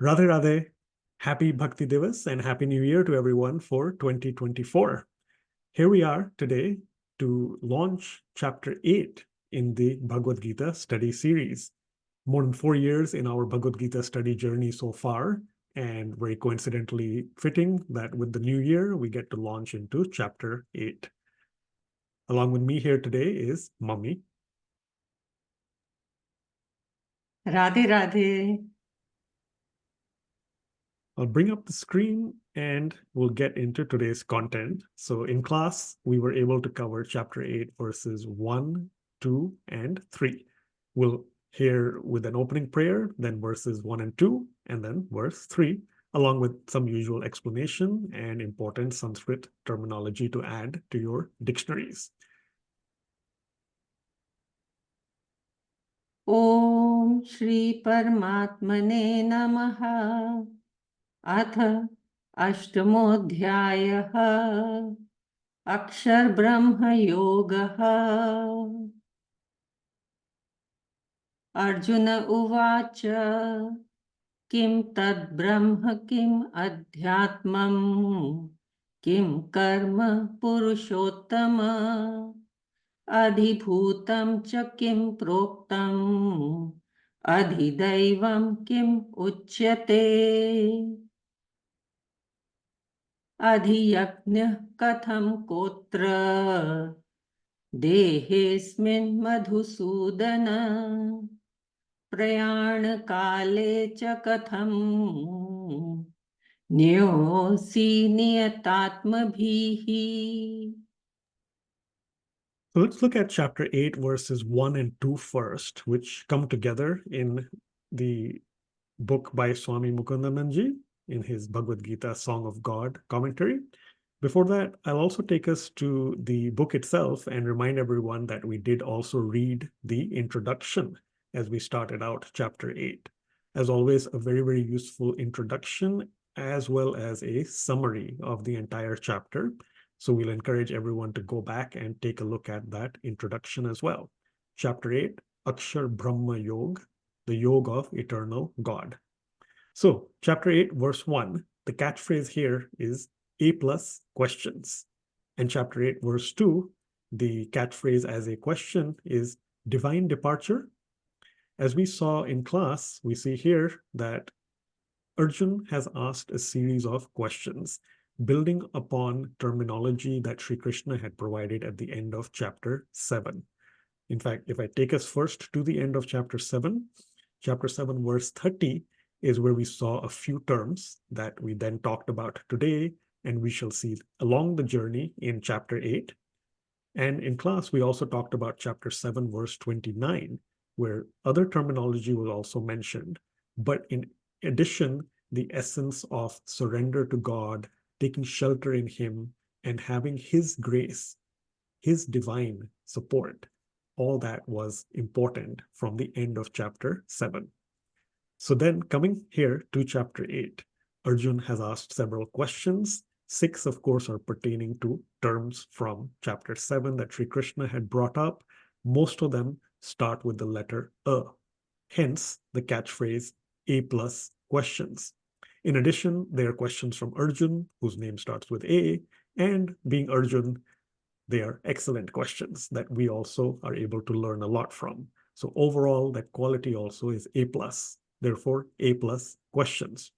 Radhe Radhe, happy Bhakti Divas and happy New Year to everyone for 2024. Here we are today to launch chapter 8 in the Bhagavad Gita study series. More than 4 years in our Bhagavad Gita study journey so far, and very coincidentally fitting that with the new year, we get to launch into chapter 8. Along with me here today is Mummy. Radhe Radhe. I'll bring up the screen and we'll get into today's content. So in class, we were able to cover chapter 8, verses 1, 2, and 3. We'll hear with an opening prayer, then verses 1 and 2, and then verse 3, along with some usual explanation and important Sanskrit terminology to add to your dictionaries. Om Shri Paramatmane Namaha. अथ अष्टमोऽध्यायः अक्षर ब्रह्म योगः। अर्जुन उवाच किं तद् ब्रह्म किम् अध्यात्मम् किं कर्म पुरुषोत्तम अधिभूतं च किं प्रोक्तम् अधिदैवं किम् उच्यते अधियज्ञः कथं कोत्र देहेऽस्मिन् मधुसूदन प्रयाणकाले च कथं न्योऽसि नियतात्मभिः। So let's look at chapter 8, verses 1 and 2 first, which come together in the book by Swami Mukundananji in his Bhagavad Gita Song of God commentary. Before that, I'll also take us to the book itself and remind everyone that we did also read the introduction as we started out chapter 8. As always, a very, very useful introduction as well as a summary of the entire chapter. So we'll encourage everyone to go back and take a look at that introduction as well. Chapter 8, Akshar Brahma Yog, the Yoga of Eternal God. So chapter 8, verse 1, the catchphrase here is A plus questions. And chapter 8, verse 2, the catchphrase as a question is divine departure. As we saw in class, we see here that Arjun has asked a series of questions, building upon terminology that Sri Krishna had provided at the end of chapter 7. In fact, if I take us first to the end of chapter 7 verse 30 is where we saw a few terms that we then talked about today, and we shall see along the journey in chapter 8. And in class, we also talked about chapter 7, verse 29, where other terminology was also mentioned. But in addition, the essence of surrender to God, taking shelter in Him, and having His grace, His divine support, all that was important from the end of chapter 7. So then coming here to chapter 8, Arjun has asked several questions. 6, of course, are pertaining to terms from chapter 7 that Sri Krishna had brought up. Most of them start with the letter A. Hence, the catchphrase A plus questions. In addition, there are questions from Arjun, whose name starts with A, and being Arjun, they are excellent questions that we also are able to learn a lot from. So overall, that quality also is A plus. Therefore, A plus questions.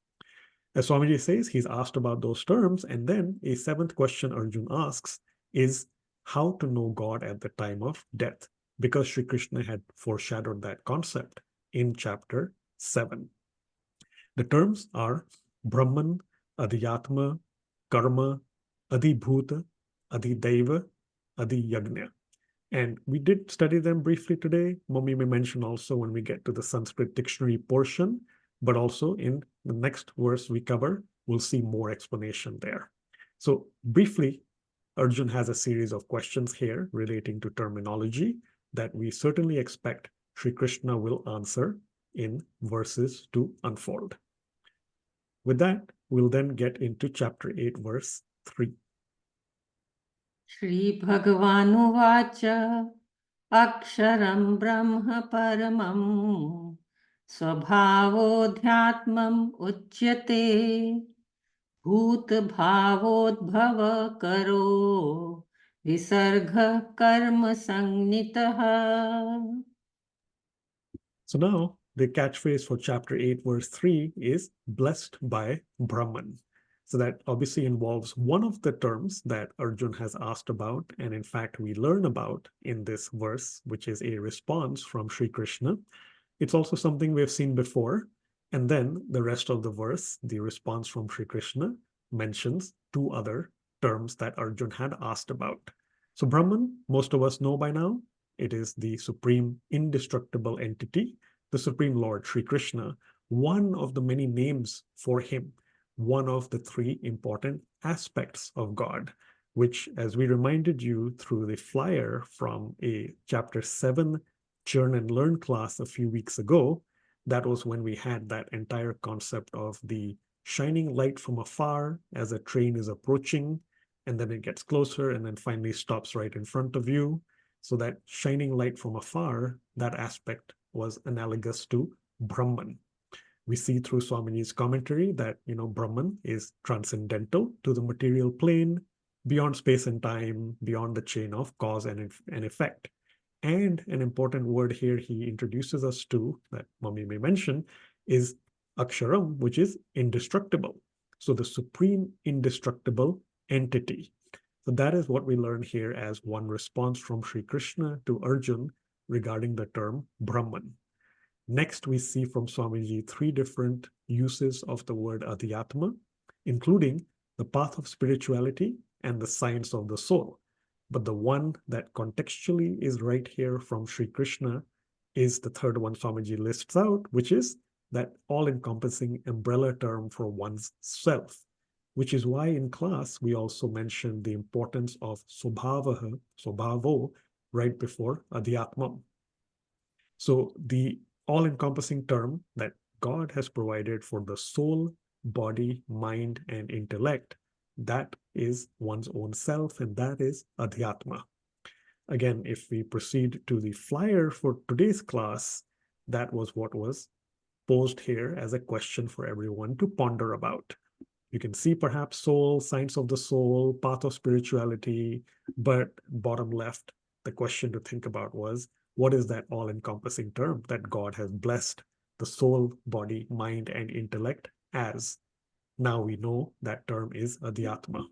As Swamiji says, he's asked about those terms, and then a 7th question Arjun asks is how to know God at the time of death, because Sri Krishna had foreshadowed that concept in chapter 7. The terms are Brahman, Adhyatma, Karma, Adhibhuta, Adhidaiva, Adhiyagnya. And we did study them briefly today. Mummy may mention also when we get to the Sanskrit dictionary portion, but also in the next verse we cover, we'll see more explanation there. So briefly, Arjun has a series of questions here relating to terminology that we certainly expect Sri Krishna will answer in verses to unfold. With that, we'll then get into chapter 8, verse 3. Shri Bhagavan Uvacha Aksharam Brahma Paramam स्वभावोऽध्यात्मम् उच्यते भूत भावोद्भव करो विसर्ग कर्म संज्ञितः. So now the catchphrase for chapter 8, verse 3 is blessed by Brahman. So that obviously involves one of the terms that Arjun has asked about, and in fact, we learn about in this verse, which is a response from Sri Krishna. It's also something we've seen before. And then the rest of the verse, the response from Sri Krishna, mentions two other terms that Arjun had asked about. So Brahman, most of us know by now, it is the supreme indestructible entity, the Supreme Lord Sri Krishna, one of the many names for him, one of the three important aspects of God, which, as we reminded you through the flyer from a chapter 7 Churn and Learn class a few weeks ago, that was when we had that entire concept of the shining light from afar as a train is approaching, and then it gets closer and then finally stops right in front of you. So that shining light from afar, that aspect was analogous to Brahman. We see through Swamiji's commentary that, Brahman is transcendental to the material plane, beyond space and time, beyond the chain of cause and effect. And an important word here he introduces us to, that Mummy may mention, is Aksharam, which is indestructible. So the supreme indestructible entity. So that is what we learn here as one response from Sri Krishna to Arjun regarding the term Brahman. Next, we see from Swamiji three different uses of the word Adhyatma, including the path of spirituality and the science of the soul. But the one that contextually is right here from Sri Krishna is the third one Swamiji lists out, which is that all-encompassing umbrella term for one's self, which is why in class we also mentioned the importance of Swabhavo, right before Adhyatmam. So the all-encompassing term that God has provided for the soul, body, mind, and intellect, that is one's own self, and that is Adhyatma. Again, if we proceed to the flyer for today's class, that was what was posed here as a question for everyone to ponder about. You can see perhaps soul, science of the soul, path of spirituality, but bottom left, the question to think about was, what is that all-encompassing term that God has blessed the soul, body, mind, and intellect as? Now we know that term is Adhyatma.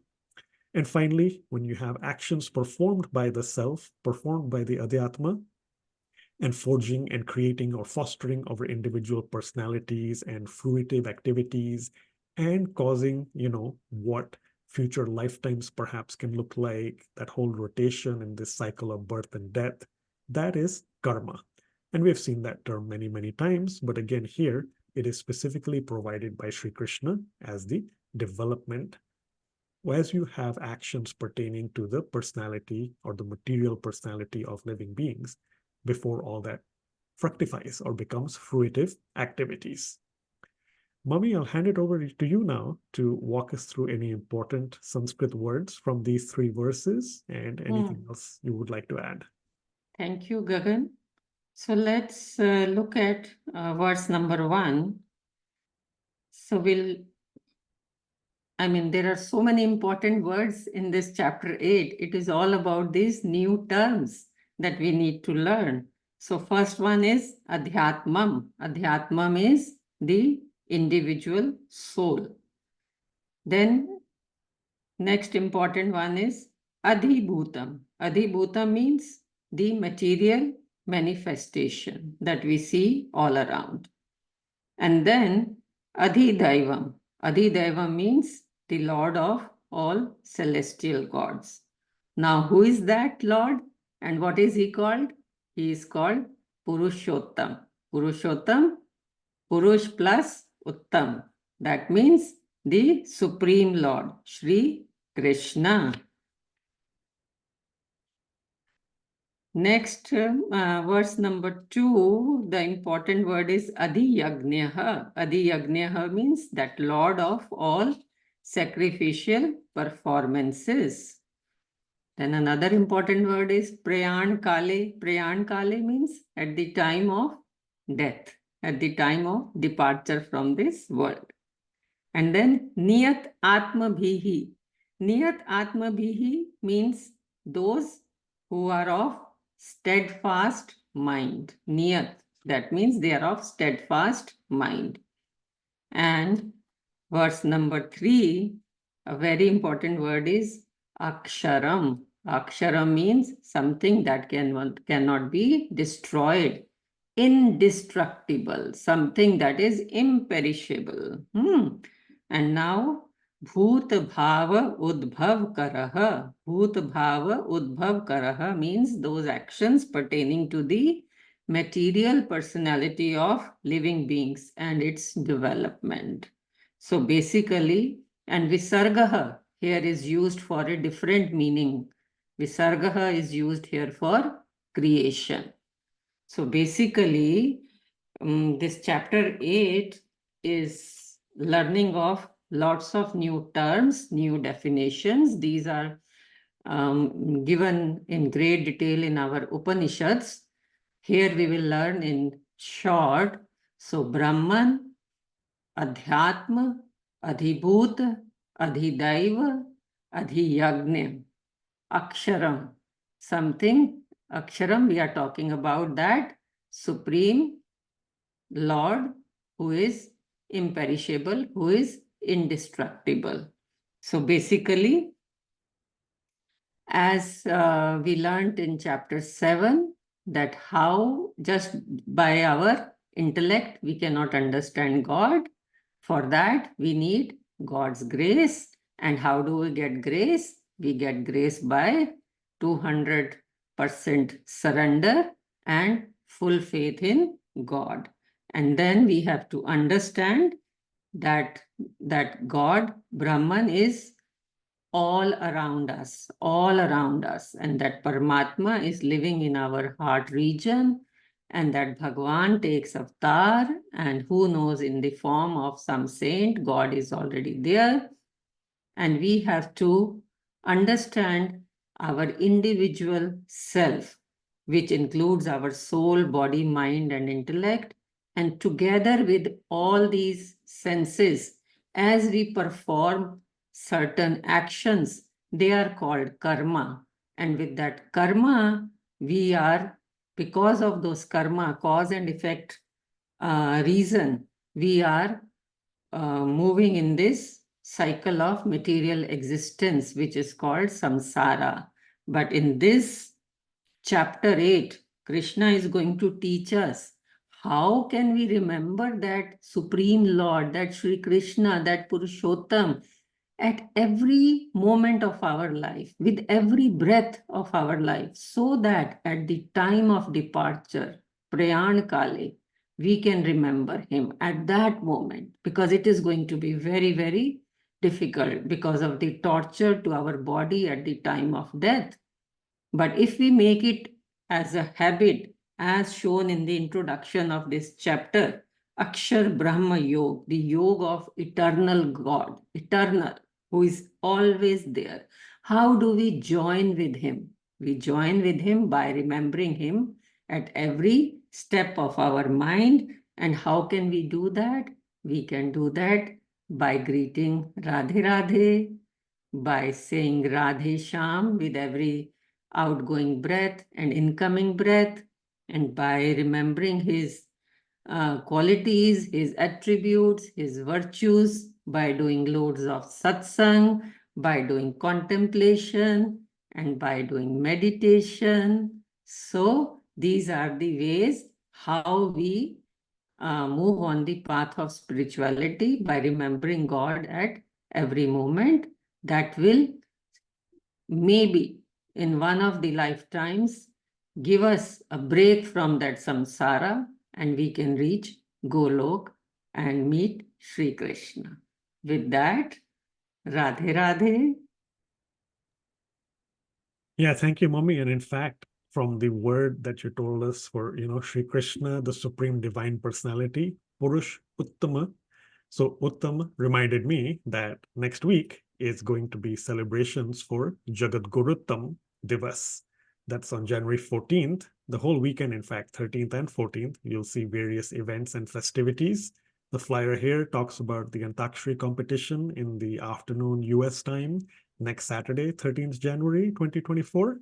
And finally, when you have actions performed by the self, performed by the Adhyatma, and forging and creating or fostering our individual personalities and fruitive activities, and causing, what future lifetimes perhaps can look like, that whole rotation in this cycle of birth and death, that is karma. And we've seen that term many, many times, but again here, it is specifically provided by Sri Krishna as the development. As you have actions pertaining to the personality or the material personality of living beings, before all that fructifies or becomes fruitive activities. Mummy, I'll hand it over to you now to walk us through any important Sanskrit words from these three verses and anything else you would like to add. Thank you, Gagan. So let's look at verse number 1. So there are so many important words in this chapter 8. It is all about these new terms that we need to learn. So first one is Adhyatmam. Adhyatmam is the individual soul. Then next important one is Adhibhutam. Adhibhutam means the material manifestation that we see all around. And then Adhidaivam. Adhidaivam means the Lord of all celestial gods. Now, who is that Lord and what is he called? He is called Purushottam. Purushottam, Purush plus Uttam. That means the Supreme Lord, Shri Krishna. Next, verse number 2, the important word is Adhiyagneha. Adhiyagneha means that Lord of all sacrificial performances. Then another important word is Prayan Kale. Prayan Kale means at the time of death. at the time of departure from this world. And then Niyat Atma Bhihi. Niyat Atma Bhihi means those who are of steadfast mind. Niyat, that means they are of steadfast mind. And verse number 3, a very important word is Aksharam. Aksharam means something that cannot be destroyed, indestructible, something that is imperishable. And now, Bhut Bhava Udbhav Karaha. Bhut Bhava Udbhav Karaha means those actions pertaining to the material personality of living beings and its development. So basically, and Visargaha here is used for a different meaning. Visargaha is used here for creation. So basically, this chapter 8 is learning of lots of new terms, new definitions. These are given in great detail in our Upanishads. Here we will learn in short. So Brahman, Adhyatma, Adhibhut, Adhidaiva, Adhiyagna, Aksharam. Something, Aksharam, we are talking about that Supreme Lord who is imperishable, who is indestructible. So basically, as we learned in chapter 7, that how just by our intellect we cannot understand God. For that we need God's grace. And how do we get grace? We get grace by 200% surrender and full faith in God. And then we have to understand that God, Brahman, is all around us, and that Paramatma is living in our heart region, and that Bhagwan takes avatar, and who knows, in the form of some saint, God is already there. And we have to understand our individual self, which includes our soul, body, mind, and intellect. And together with all these senses, as we perform certain actions, they are called karma. And with that karma, we are, because of those karma, cause and effect reason, we are moving in this cycle of material existence, which is called samsara. But in this chapter 8, Krishna is going to teach us how can we remember that Supreme Lord, that Sri Krishna, that Purushottam, at every moment of our life, with every breath of our life, so that at the time of departure, Prayan Kale, we can remember him at that moment, because it is going to be very, very difficult because of the torture to our body at the time of death. But if we make it as a habit, as shown in the introduction of this chapter, Akshar Brahma Yog, the yoga of eternal God, eternal, who is always there. How do we join with him? We join with him by remembering him at every step of our mind. And how can we do that? We can do that by greeting Radhe Radhe, by saying Radhe Sham with every outgoing breath and incoming breath, and by remembering his qualities, his attributes, his virtues, by doing loads of satsang, by doing contemplation, and by doing meditation. So these are the ways how we move on the path of spirituality, by remembering God at every moment. That will maybe in one of the lifetimes give us a break from that samsara, and we can reach Golok and meet Sri Krishna. With that, Radhe Radhe. Yeah, thank you, Mommy. And in fact, from the word that you told us for, Sri Krishna, the Supreme Divine Personality, Purush Uttama. So Uttam reminded me that next week is going to be celebrations for Jagat Guruttam Divas, That's on January 14th, the whole weekend, in fact, 13th and 14th. You'll see various events and festivities. The flyer here talks about the Antakshari competition in the afternoon US time next Saturday, 13th January 2024.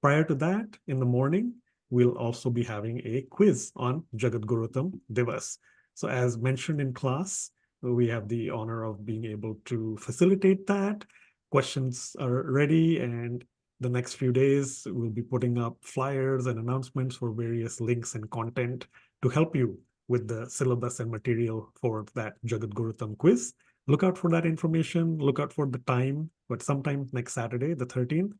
Prior to that, in the morning, we'll also be having a quiz on Jagadgurutam Divas. So as mentioned in class, we have the honor of being able to facilitate that. Questions are ready, and the next few days, we'll be putting up flyers and announcements for various links and content to help you with the syllabus and material for that Jagadgurutam quiz. Look out for that information. Look out for the time, but sometime next Saturday, the 13th.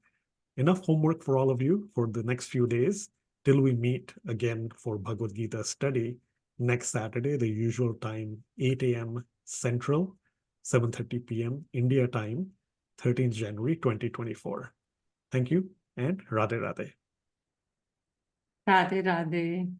Enough homework for all of you for the next few days till we meet again for Bhagavad Gita study next Saturday, the usual time, 8 a.m. Central, 7:30 p.m. India time, 13th January 2024. Thank you and Radhe Radhe. Radhe Radhe.